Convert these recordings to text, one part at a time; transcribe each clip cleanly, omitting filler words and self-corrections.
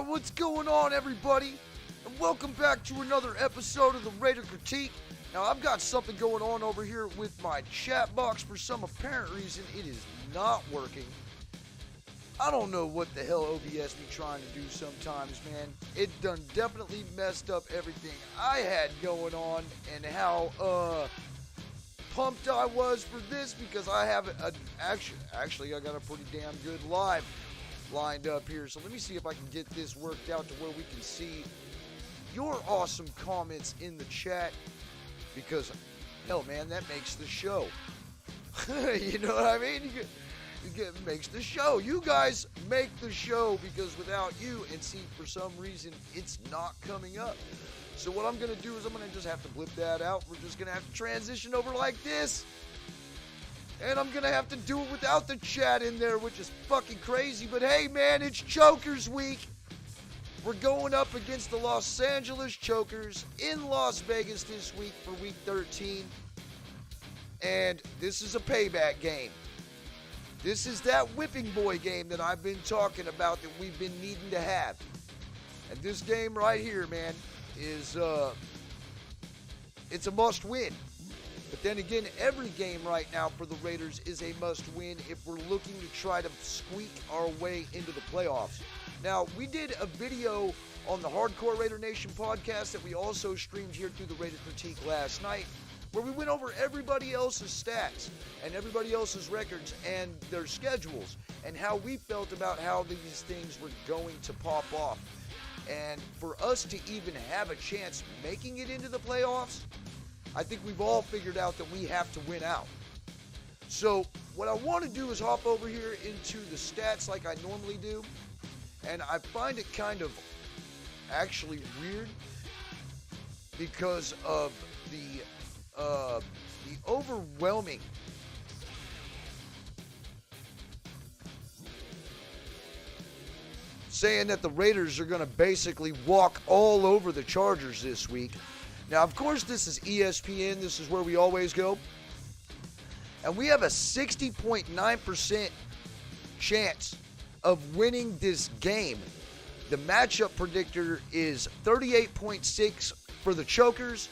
What's going on, everybody? And welcome back to another episode of the Raider Critique. Now, I've got something going on over here with my chat box. For some apparent reason, it is not working. I don't know what the hell OBS be trying to do sometimes, man. It done definitely messed up everything I had going on and how, pumped I was for this because I have actually I got a pretty damn good live lined up here. So let me see if I can get this worked out to where we can see your awesome comments in the chat, because hell, man, that makes the show. You know what I mean? It makes the show. You guys make the show, because without you, and see, for some reason it's not coming up. So what I'm going to do is I'm going to just have to blip that out. We're just going to have to transition over like this. And I'm going to have to do it without the chat in there, which is fucking crazy. But hey, man, it's Chokers Week. We're going up against the Los Angeles Chokers in Las Vegas this week for Week 13. And this is a payback game. This is that whipping boy game that I've been talking about that we've been needing to have. And this game right here, man, is it's a must win. But then again, every game right now for the Raiders is a must win if we're looking to try to squeak our way into the playoffs. Now, we did a video on the Hardcore Raider Nation podcast that we also streamed here through the Raider Critique last night, where we went over everybody else's stats and everybody else's records and their schedules and how we felt about how these things were going to pop off. And for us to even have a chance making it into the playoffs, I think we've all figured out that we have to win out. So what I want to do is hop over here into the stats like I normally do. And I find it kind of actually weird because of the overwhelming saying that the Raiders are going to basically walk all over the Chargers this week. Now, of course, this is ESPN. This is where we always go. And we have a 60.9% chance of winning this game. The matchup predictor is 38.6 for the Chokers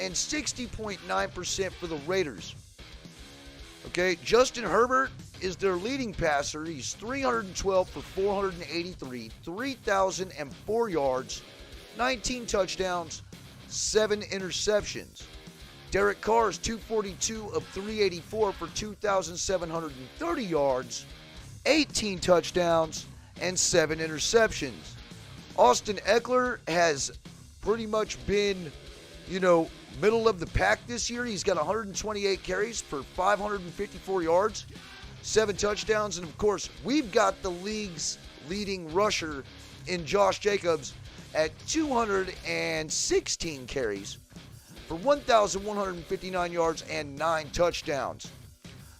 and 60.9% for the Raiders. Okay, Justin Herbert is their leading passer. He's 312 for 483, 3,004 yards, 19 touchdowns, 7 interceptions. Derek Carr is 242 of 384 for 2,730 yards, 18 touchdowns, and 7 interceptions. Austin Eckler has pretty much been, middle of the pack this year. He's got 128 carries for 554 yards, 7 touchdowns, and of course, we've got the league's leading rusher in Josh Jacobs at 216 carries for 1,159 yards and 9 touchdowns.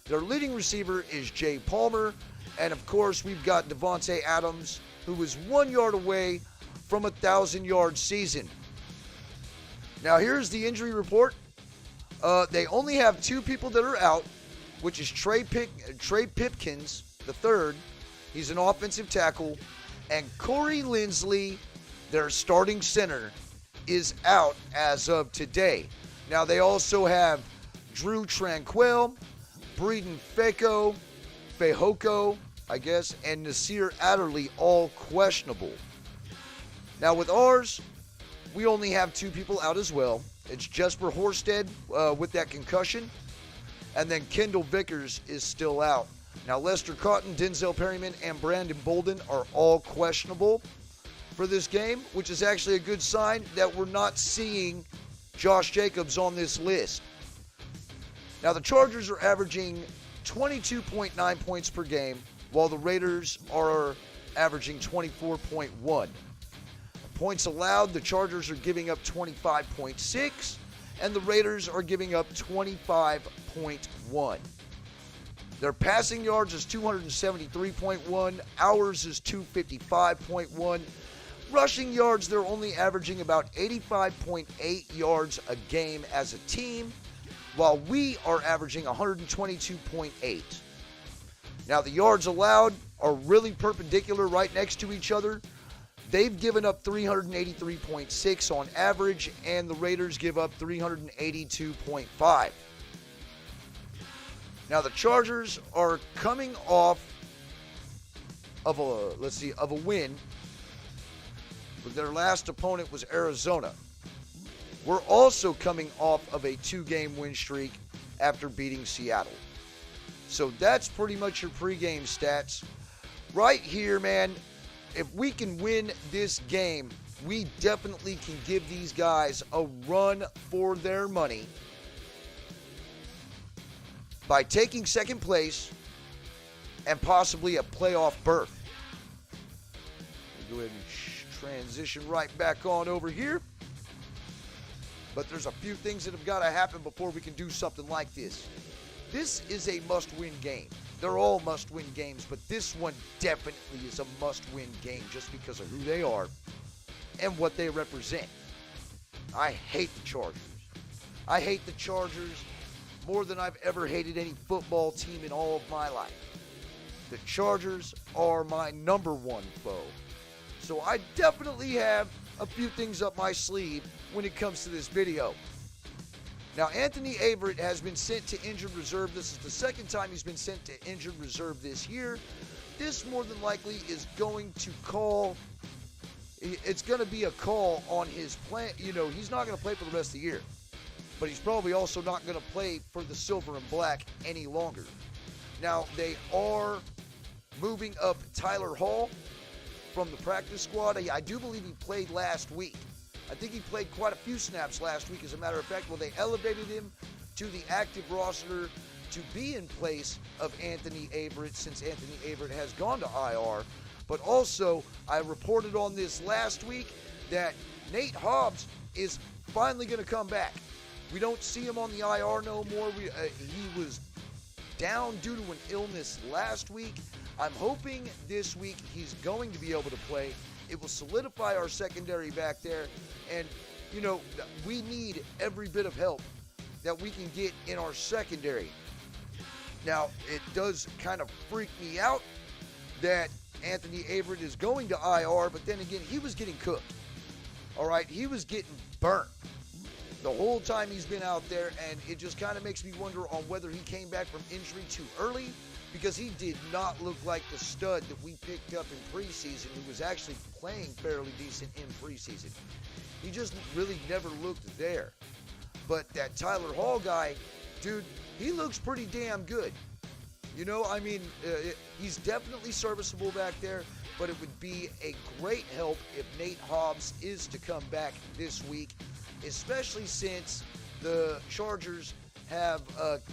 Their leading receiver is Jay Palmer, and of course, we've got Devontae Adams, who is 1 yard away from a 1,000-yard season. Now, here's the injury report. They only have 2 people that are out, which is Trey Pipkins III. He's an offensive tackle. And Corey Linsley, their starting center, is out as of today. Now, they also have Drew Tranquill, Breeden Fehoko, I guess, and Nasir Adderley, all questionable. Now, with ours, we only have 2 people out as well. It's Jesper Horsted with that concussion, and then Kendall Vickers is still out. Now, Lester Cotton, Denzel Perryman, and Brandon Bolden are all questionable for this game, which is actually a good sign that we're not seeing Josh Jacobs on this list. Now, the Chargers are averaging 22.9 points per game, while the Raiders are averaging 24.1. Points allowed, the Chargers are giving up 25.6, and the Raiders are giving up 25.1. Their passing yards is 273.1, ours is 255.1. Rushing yards, they're only averaging about 85.8 yards a game as a team, while we are averaging 122.8. Now, the yards allowed are really perpendicular right next to each other. They've given up 383.6 on average, and the Raiders give up 382.5. Now the Chargers are coming off of a win. Their last opponent was Arizona. We're also coming off of a 2-game win streak after beating Seattle. So that's pretty much your pregame stats. Right here, man, if we can win this game, we definitely can give these guys a run for their money by taking second place and possibly a playoff berth. Go ahead and transition right back on over here. But there's a few things that have got to happen before we can do something like this. This is a must-win game. They're all must-win games, but this one definitely is a must-win game just because of who they are and what they represent. I hate the Chargers. I hate the Chargers more than I've ever hated any football team in all of my life. The Chargers are my number one foe. So I definitely have a few things up my sleeve when it comes to this video. Now, Anthony Averett has been sent to injured reserve. This is the second time he's been sent to injured reserve this year. This more than likely is going to it's going to be a call on his plan. You know, he's not going to play for the rest of the year. But he's probably also not going to play for the Silver and Black any longer. Now, they are moving up Tyler Hall from the practice squad. I do believe he played last week. I think he played quite a few snaps last week, as a matter of fact. Well, they elevated him to the active roster to be in place of Anthony Averett, since Anthony Averett has gone to IR. But also, I reported on this last week that Nate Hobbs is finally going to come back. We don't see him on the IR no more. He was down due to an illness last week. I'm hoping this week he's going to be able to play. It will solidify our secondary back there. And, you know, we need every bit of help that we can get in our secondary. Now, it does kind of freak me out that Anthony Averett is going to IR, but then again, he was getting cooked. All right, he was getting burnt the whole time he's been out there, and it just kind of makes me wonder on whether he came back from injury too early, because he did not look like the stud that we picked up in preseason, who was actually playing fairly decent in preseason. He just really never looked there. But that Tyler Hall guy, dude, he looks pretty damn good. You know, I mean, he's definitely serviceable back there, but it would be a great help if Nate Hobbs is to come back this week, especially since the Chargers have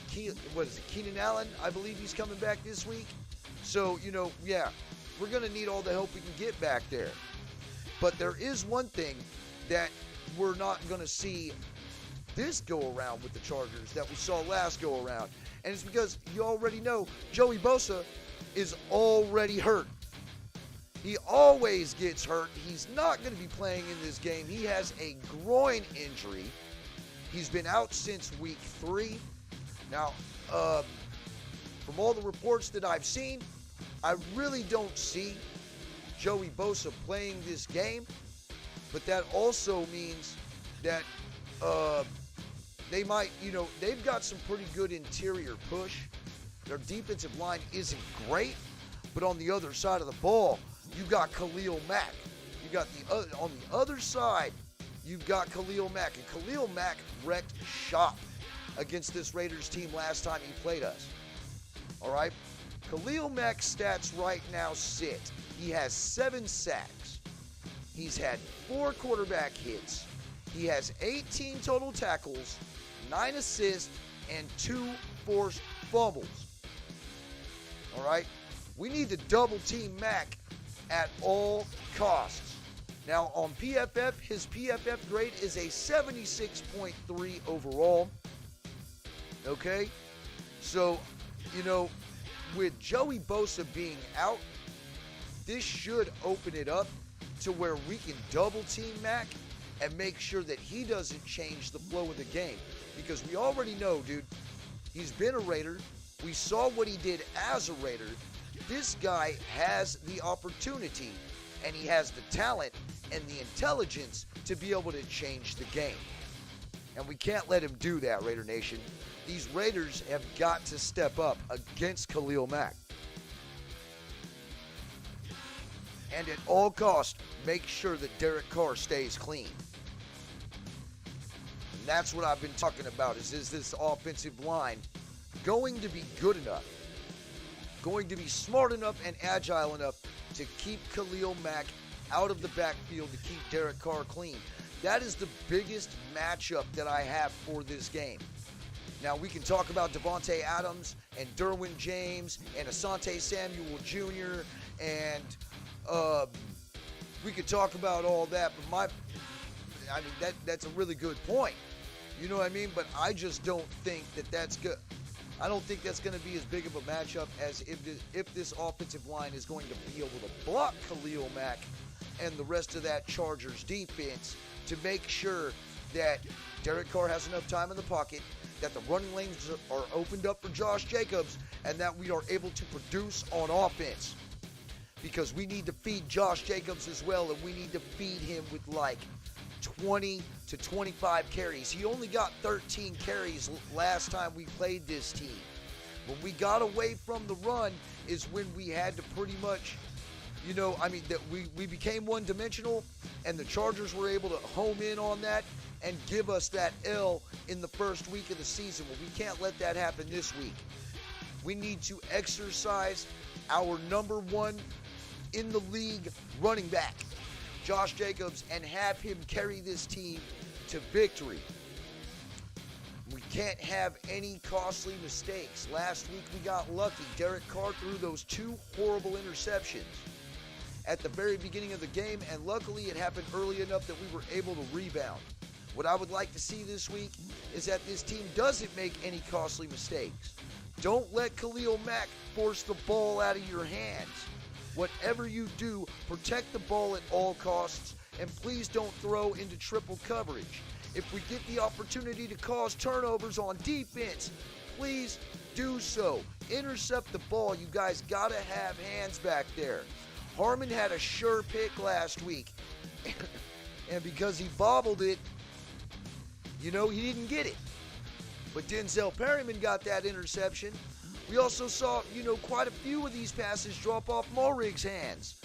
Keenan Allen. I believe he's coming back this week. So, you know, yeah, we're going to need all the help we can get back there. But there is one thing that we're not going to see this go around with the Chargers that we saw last go around. And it's because you already know Joey Bosa is already hurt. He always gets hurt. He's not going to be playing in this game. He has a groin injury. He's been out since week 3. Now, from all the reports that I've seen, I really don't see Joey Bosa playing this game. But that also means that they might, you know, they've got some pretty good interior push. Their defensive line isn't great, but on the other side of the ball, you got Khalil Mack. You got on the other side, you've got Khalil Mack, and Khalil Mack wrecked shop against this Raiders team last time he played us. All right, Khalil Mack's stats right now sit. He has 7 sacks. He's had 4 quarterback hits. He has 18 total tackles, 9 assists, and 2 forced fumbles. All right, we need to double team Mack at all costs. Now on PFF, his PFF grade is a 76.3 overall. Okay, so, you know, with Joey Bosa being out, this should open it up to where we can double team Mack and make sure that he doesn't change the flow of the game. Because we already know, dude, he's been a Raider. We saw what he did as a Raider. This guy has the opportunity and he has the talent and the intelligence to be able to change the game. And we can't let him do that, Raider Nation. These Raiders have got to step up against Khalil Mack. And at all costs, make sure that Derek Carr stays clean. And that's what I've been talking about, is this offensive line going to be good enough, going to be smart enough and agile enough to keep Khalil Mack out of the backfield, to keep Derek Carr clean. That is the biggest matchup that I have for this game. Now, we can talk about Devontae Adams and Derwin James and Asante Samuel Jr. and we could talk about all that, but that's a really good point. You know what I mean? But I just don't think that's good. I don't think that's going to be as big of a matchup as if this offensive line is going to be able to block Khalil Mack and the rest of that Chargers defense to make sure that Derek Carr has enough time in the pocket, that the running lanes are opened up for Josh Jacobs, and that we are able to produce on offense. Because we need to feed Josh Jacobs as well, and we need to feed him with like 20 to 25 carries. He only got 13 carries last time we played this team. When we got away from the run is when we had to pretty much, that we became one-dimensional, and the Chargers were able to home in on that and give us that L in the first week of the season. Well, we can't let that happen this week. We need to exercise our number one in the league running back, Josh Jacobs, and have him carry this team to victory. We can't have any costly mistakes. Last week we got lucky. Derek Carr threw those 2 horrible interceptions at the very beginning of the game, and luckily it happened early enough that we were able to rebound. What I would like to see this week is that this team doesn't make any costly mistakes. Don't let Khalil Mack force the ball out of your hands. Whatever you do, protect the ball at all costs, and please don't throw into triple coverage. If we get the opportunity to cause turnovers on defense, please do so. Intercept the ball. You guys got to have hands back there. Harmon had a sure pick last week, and because he bobbled it, he didn't get it. But Denzel Perryman got that interception. We also saw, quite a few of these passes drop off Mulrig's hands.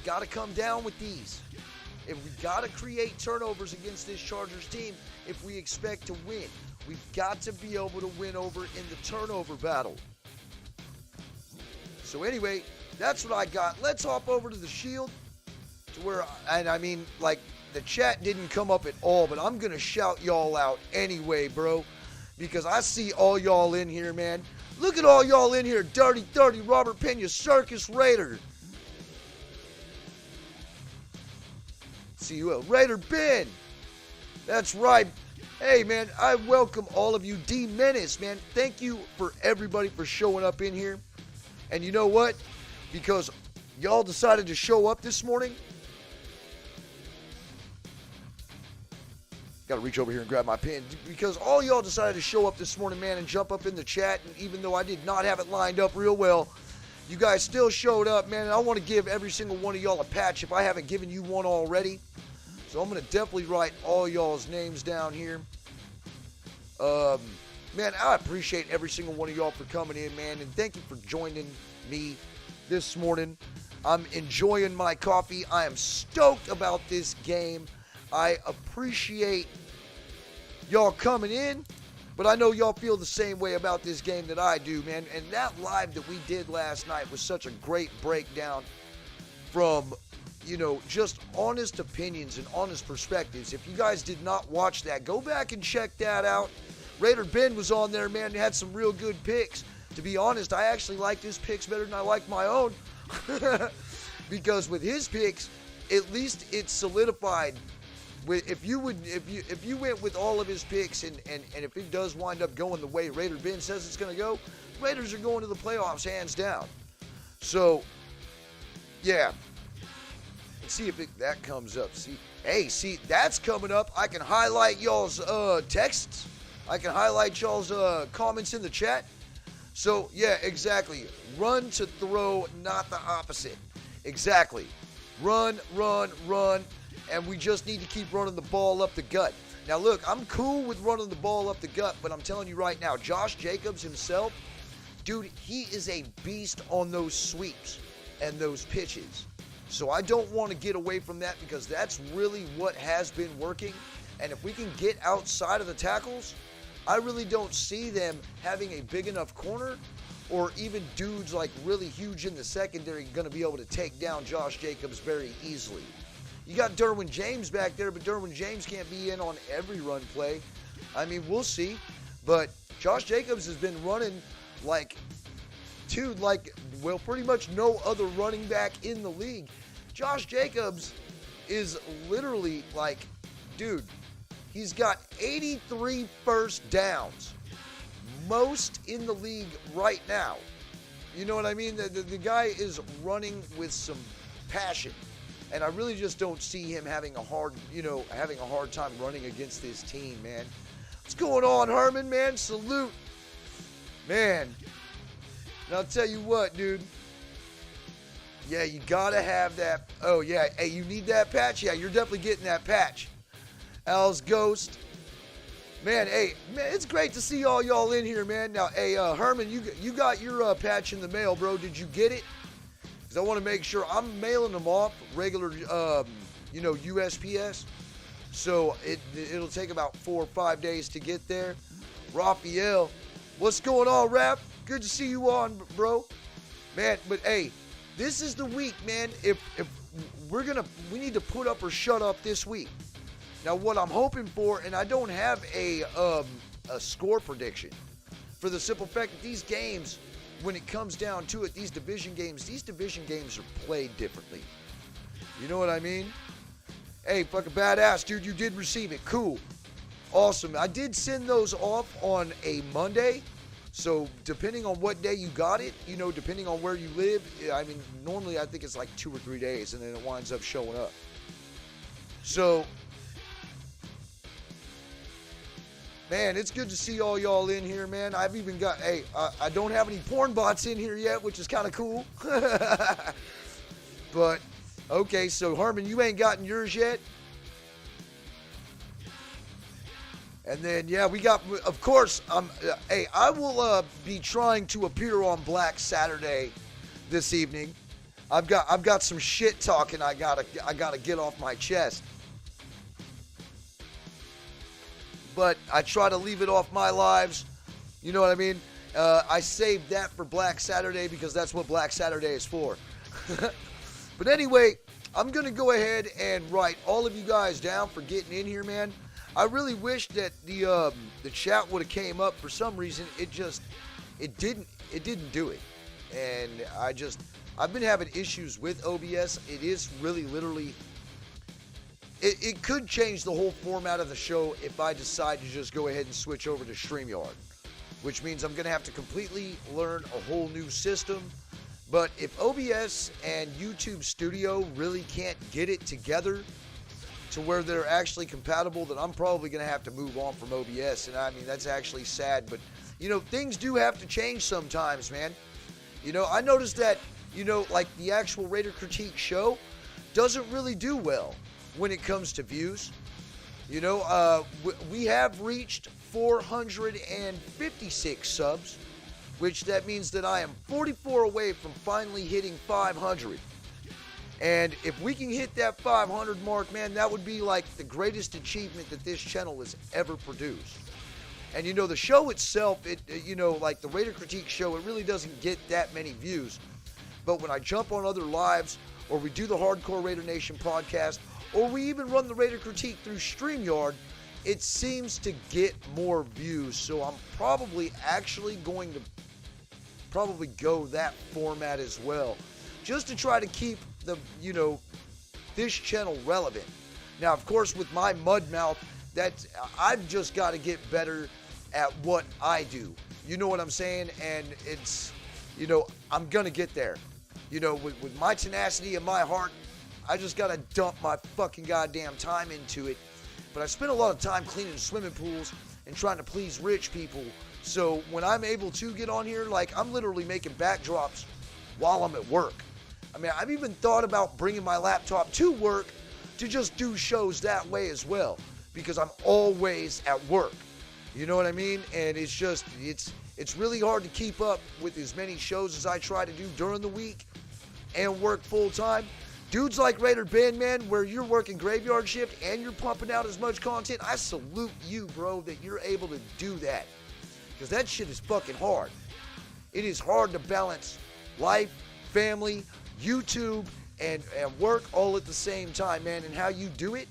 Got to come down with these. If we got to create turnovers against this Chargers team if we expect to win. We've got to be able to win over in the turnover battle. So anyway, that's what I got. Let's hop over to the Shield, to where, the chat didn't come up at all, but I'm going to shout y'all out anyway, bro, because I see all y'all in here, man. Look at all y'all in here. Dirty 30, Robert Pena, Circus Raider. See you, Raider Ben. That's right. Hey, man, I welcome all of you. D Menace, man. Thank you for everybody for showing up in here. And you know what? Because y'all decided to show up this morning, got to reach over here and grab my pen. Because all y'all decided to show up this morning, man, and jump up in the chat. And even though I did not have it lined up real well, you guys still showed up, man. And I want to give every single one of y'all a patch if I haven't given you one already. So I'm going to definitely write all y'all's names down here. Man, I appreciate every single one of y'all for coming in, man. And thank you for joining me this morning. I'm enjoying my coffee. I am stoked about this game. I appreciate y'all coming in, but I know y'all feel the same way about this game that I do, man. And that live that we did last night was such a great breakdown from, just honest opinions and honest perspectives. If you guys did not watch that, go back and check that out. Raider Ben was on there, man, and had some real good picks. To be honest, I actually liked his picks better than I like my own. Because with his picks, at least it solidified. If you went with all of his picks and if it does wind up going the way Raider Ben says it's going to go, Raiders are going to the playoffs hands down. So, yeah. Let's see if that comes up. See, that's coming up. I can highlight y'all's texts. I can highlight y'all's comments in the chat. So, yeah, exactly. Run to throw, not the opposite. Exactly. Run, run, run. And we just need to keep running the ball up the gut. Now, look, I'm cool with running the ball up the gut, but I'm telling you right now, Josh Jacobs himself, dude, he is a beast on those sweeps and those pitches. So I don't want to get away from that because that's really what has been working. And if we can get outside of the tackles, I really don't see them having a big enough corner or even dudes like really huge in the secondary going to be able to take down Josh Jacobs very easily. You got Derwin James back there, but Derwin James can't be in on every run play. I mean, we'll see. But Josh Jacobs has been running like, dude, like, well, pretty much no other running back in the league. Josh Jacobs is literally like, dude, he's got 83 first downs. Most in the league right now. You know what I mean? The guy is running with some passion. And I really just don't see him having a hard time running against this team, man. What's going on, Herman, man? Salute. Man. And I'll tell you what, dude. Yeah, you gotta have that. Oh, yeah. Hey, you need that patch? Yeah, you're definitely getting that patch. Al's Ghost. Man, hey, man, it's great to see all y'all in here, man. Now, hey, Herman, you got your patch in the mail, bro. Did you get it? Because I want to make sure I'm mailing them off regular, USPS. So it'll take about 4 or 5 days to get there. Raphael, what's going on, Rap? Good to see you on, bro. Man, but hey, this is the week, man. If we need to put up or shut up this week. Now, what I'm hoping for, and I don't have a score prediction, for the simple fact that these games, when it comes down to it, these division games are played differently. You know what I mean? Hey, fucking badass, dude, you did receive it. Cool. Awesome. I did send those off on a Monday, so depending on what day you got it, depending on where you live, I mean, normally I think it's like 2 or 3 days, and then it winds up showing up. So, man, it's good to see all y'all in here, man. I've even got, I don't have any porn bots in here yet, which is kind of cool. But, okay, so Herman, you ain't gotten yours yet? And then, yeah, we got, of course, I will be trying to appear on Black Saturday this evening. I've got some shit talking I gotta get off my chest. But I try to leave it off my lives. You know what I mean? I saved that for Black Saturday because that's what Black Saturday is for. But anyway, I'm going to go ahead and write all of you guys down for getting in here, man. I really wish that the chat would have came up. For some reason. It didn't do it. And I've been having issues with OBS. It is really literally... It could change the whole format of the show if I decide to just go ahead and switch over to StreamYard, which means I'm going to have to completely learn a whole new system. But if OBS and YouTube Studio really can't get it together to where they're actually compatible, then I'm probably going to have to move on from OBS. And I mean, that's actually sad, but things do have to change sometimes, man. I noticed that, like the actual Raider Critique show doesn't really do well when it comes to views. We have reached 456 subs, which that means that I am 44 away from finally hitting 500. And if we can hit that 500 mark, man, that would be like the greatest achievement that this channel has ever produced. And the show itself, like the Raider Critique show, it really doesn't get that many views. But when I jump on other lives, or we do the Hardcore Raider Nation podcast, or we even run the Raider Critique through StreamYard, it seems to get more views. So I'm probably actually going to go that format as well, just to try to keep the, this channel relevant. Now, of course, with my mud mouth, I've just got to get better at what I do. You know what I'm saying? And it's, I'm going to get there. With my tenacity and my heart, I just got to dump my fucking goddamn time into it. But I spend a lot of time cleaning swimming pools and trying to please rich people. So when I'm able to get on here, like I'm literally making backdrops while I'm at work. I mean, I've even thought about bringing my laptop to work to just do shows that way as well, because I'm always at work. You know what I mean? And it's just, it's really hard to keep up with as many shows as I try to do during the week and work full time. Dudes like Raider Ben, man, where you're working graveyard shift and you're pumping out as much content, I salute you, bro, that you're able to do that. Because that shit is fucking hard. It is hard to balance life, family, YouTube, and work all at the same time, man. And how you do it,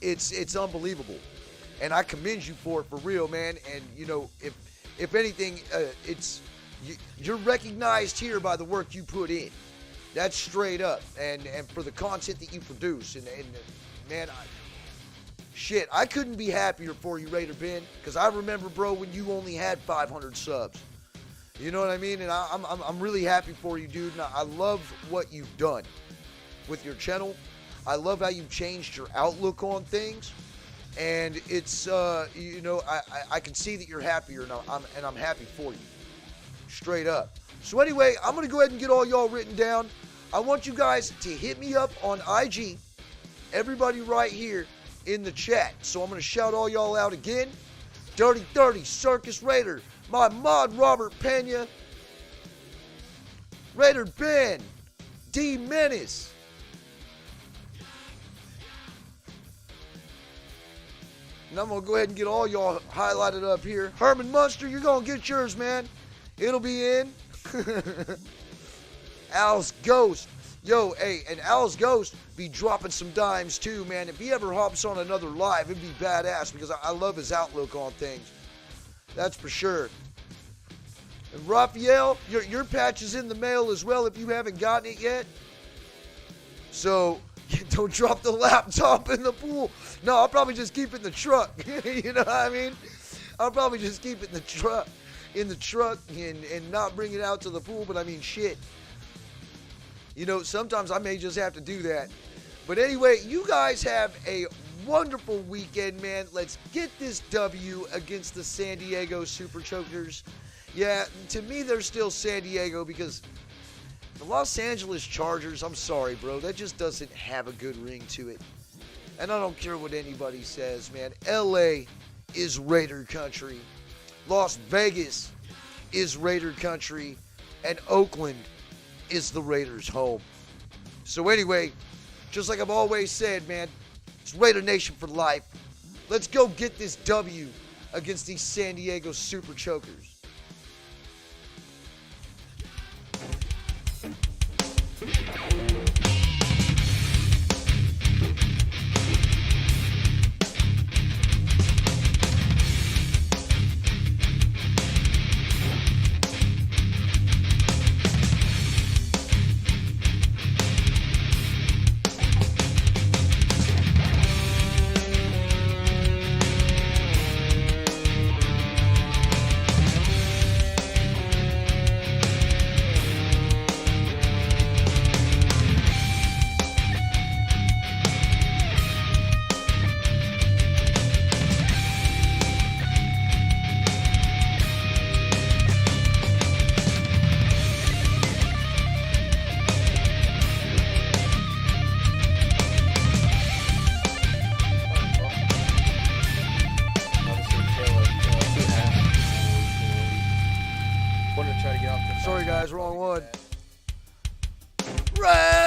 it's unbelievable. And I commend you for it, for real, man. And, you know, if anything, you're recognized here by the work you put in. That's straight up. And for the content that you produce. And man, I couldn't be happier for you, Raider Ben. Because I remember, bro, when you only had 500 subs. You know what I mean? And I'm really happy for you, dude. And I love what you've done with your channel. I love how you've changed your outlook on things. And it's, you know, I can see that you're happier, and I'm happy for you. Straight up. So anyway, I'm going to go ahead and get all y'all written down. I want you guys to hit me up on IG. Everybody right here in the chat. So I'm going to shout all y'all out again. Dirty 30, Circus Raider, my mod Robert Pena, Raider Ben, D Menace, and I'm going to go ahead and get all y'all highlighted up here. Herman Munster, you're going to get yours, man. It'll be in. Al's Ghost. Yo, hey, and Al's Ghost be dropping some dimes too, man. If he ever hops on another live, it'd be badass, because I love his outlook on things. That's for sure. And Raphael, your patch is in the mail as well if you haven't gotten it yet. So don't drop the laptop in the pool. No, I'll probably just keep it in the truck. You know what I mean? I'll probably just keep it in the truck, and not bring it out to the pool. But I mean, shit. You know, sometimes I may just have to do that. But anyway, you guys have a wonderful weekend, man. Let's get this W against the San Diego Super Chokers. Yeah, to me, they're still San Diego, because the Los Angeles Chargers, I'm sorry, bro, that just doesn't have a good ring to it. And I don't care what anybody says, man. LA is Raider country. Las Vegas is Raider country. And Oakland is the Raiders' home. So anyway, just like I've always said, man, it's Raider Nation for life. Let's go get this W against these San Diego Super Chokers. Sorry guys, wrong one. Red!